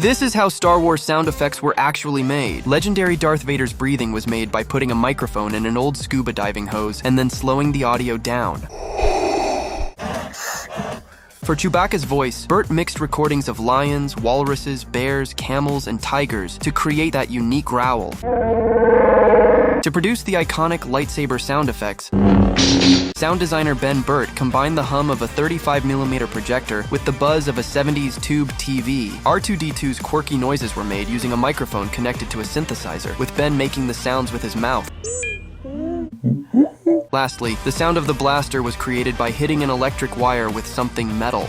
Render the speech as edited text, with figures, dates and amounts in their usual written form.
This is how Star Wars sound effects were actually made. Legendary Darth Vader's breathing was made by putting a microphone in an old scuba diving hose and then slowing the audio down. For Chewbacca's voice, Burt mixed recordings of lions, walruses, bears, camels, and tigers to create that unique growl. To produce the iconic lightsaber sound effects, sound designer Ben Burt combined the hum of a 35mm projector with the buzz of a 70s tube TV. R2-D2's quirky noises were made using a microphone connected to a synthesizer, with Ben making the sounds with his mouth. Lastly, the sound of the blaster was created by hitting an electric wire with something metal.